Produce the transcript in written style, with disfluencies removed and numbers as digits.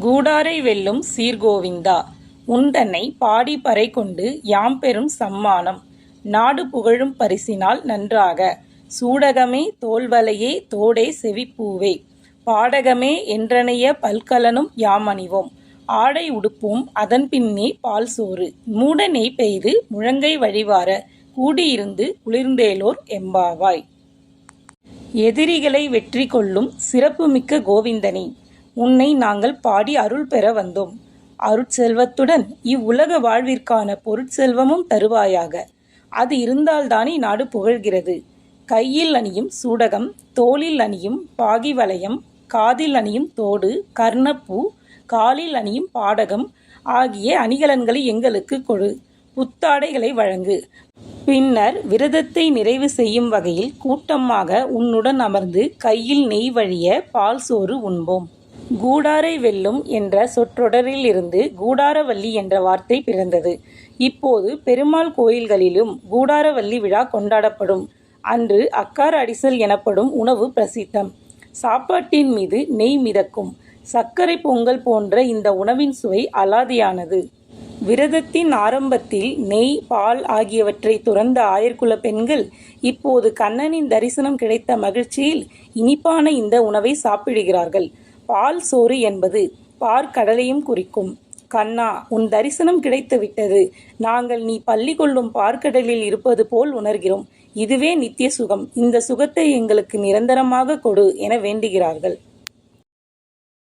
கூடாரை வெல்லும் சீர்கோவிந்தா, உந்தன்னை பாடி பறை கொண்டு யாம் பெறும் சம்மானம், நாடு புகழும் பரிசினால் நன்றாக, சூடகமே தோள்வளையே தோடே செவிப்பூவே, பாடகமே என்றனைய பல்கலனும் யாம் அணிவோம், ஆடை உடுப்போம் அதன் பின்னே பால் சோறு, மூட நெய் பெய்து முழங்கை வழிவார, கூடியிருந்து குளிர்ந்தேலோர் எம்பாவாய். எதிரிகளை வெற்றி கொள்ளும் சிறப்புமிக்க கோவிந்தனே, உன்னை நாங்கள் பாடி அருள் பெற வந்தோம். அருட்செல்வத்துடன் இவ்வுலக வாழ்விற்கான பொருட்செல்வமும் தருவாயாக. அது இருந்தால்தானே நாடு புகழ்கிறது. கையில் அணியும் சூடகம், தோளில் அணியும் பாகி வளையம், காதில் அணியும் தோடு, கர்ணப்பூ, காலில் அணியும் பாடகம் ஆகிய அணிகலன்களை எங்களுக்கு கொடு. புத்தாடைகளை வழங்கு. பின்னர் விரதத்தை நிறைவு செய்யும் வகையில் கூட்டமாக உன்னுடன் அமர்ந்து கையில் நெய் வழிய பால் சோறு உண்போம். கூடாரை வெல்லும் என்ற சொற்றொடரில் இருந்து கூடாரவல்லி என்ற வார்த்தை பிறந்தது. இப்போது பெருமாள் கோயில்களிலும் கூடாரவல்லி விழா கொண்டாடப்படும். அன்று அக்கார அடிசல் எனப்படும் உணவு பிரசித்தம். சாப்பாட்டின் மீது நெய் மிதக்கும். சர்க்கரை பொங்கல் போன்ற இந்த உணவின் சுவை அலாதியானது. விரதத்தின் ஆரம்பத்தில் நெய், பால் ஆகியவற்றை துறந்த ஆயர்குல பெண்கள் இப்போது கண்ணனின் தரிசனம் கிடைத்த மகிழ்ச்சியில் இனிப்பான இந்த உணவை சாப்பிடுகிறார்கள். பால் சோறு என்பது பார்க்கடலையும் குறிக்கும். கண்ணா, உன் தரிசனம் கிடைத்து விட்டது. நாங்கள் நீ பள்ளி கொள்ளும் பார்க்கடலில் இருப்பது போல் உணர்கிறோம். இதுவே நித்திய சுகம். இந்த சுகத்தை எங்களுக்கு நிரந்தரமாக கொடு என வேண்டுகிறார்கள்.